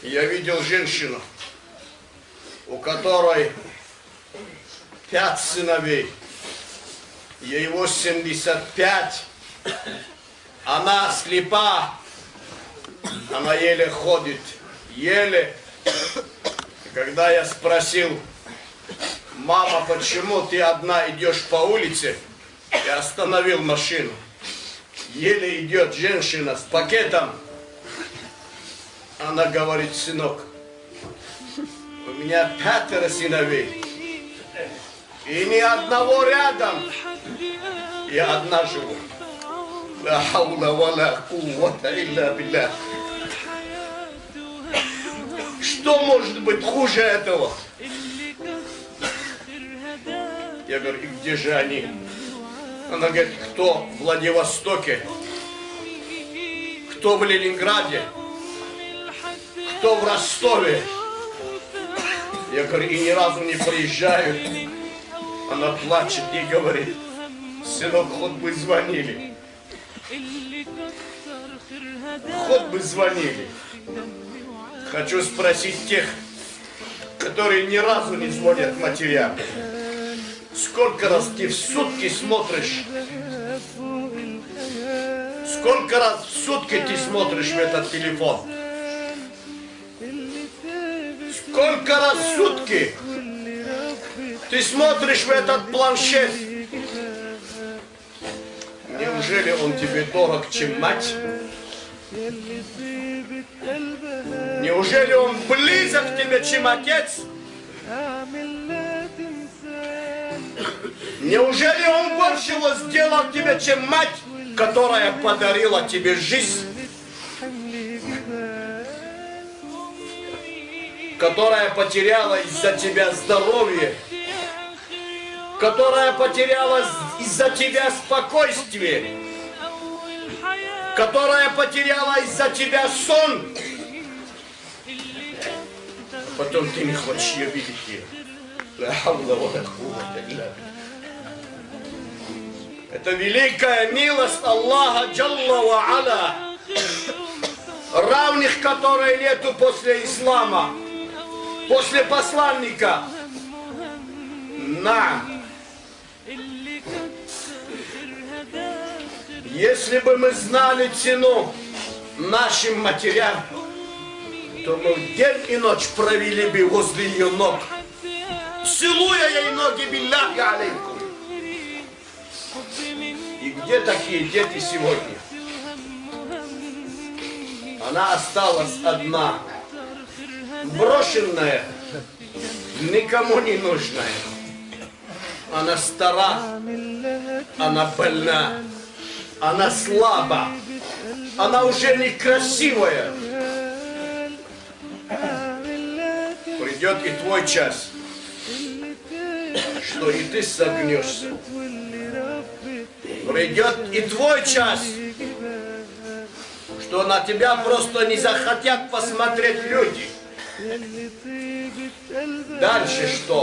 Я видел женщину, у которой 5 сыновей, ей 85, она слепа, она еле ходит, еле. И когда я спросил: мама, почему ты одна идешь по улице? Я остановил машину. Еле идет женщина с пакетом. Она говорит: сынок, у меня 5 сыновей, и ни одного рядом, я одна живу. Ла хаула ва ла куввата илля билля. Что может быть хуже этого? Я говорю: и где же они? Она говорит: кто в Владивостоке, кто в Ленинграде, кто в Ростове. Я говорю: и ни разу не приезжают. Она плачет и говорит: сынок, хоть бы звонили. Хоть бы звонили. Хочу спросить тех, которые ни разу не звонят матерям. Сколько раз ты в сутки смотришь? Сколько раз в сутки ты смотришь в этот телефон? Сколько раз в сутки ты смотришь в этот планшет? Неужели он тебе дорог, чем мать? Неужели он близок к тебе, чем отец? Неужели он больше сделал тебе, чем мать, которая подарила тебе жизнь? Которая потеряла из-за тебя здоровье? Которая потеряла из-за тебя спокойствие? Которая потеряла из-за тебя сон? Потом ты не хочешь ее видеть. Это великая милость Аллаха Джалла ва Аля, равных которой нету после ислама, после посланника. Если бы мы знали цену нашим матерям, то мы день и ночь провели бы возле ее ног, целуя ей ноги, билляхи алейкум. И где такие дети сегодня? Она осталась одна, брошенная, никому не нужная. Она стара, она больна, она слаба, она уже некрасивая. Придет и твой час, что и ты согнешься. Придет и твой час, что на тебя просто не захотят посмотреть люди. Дальше что?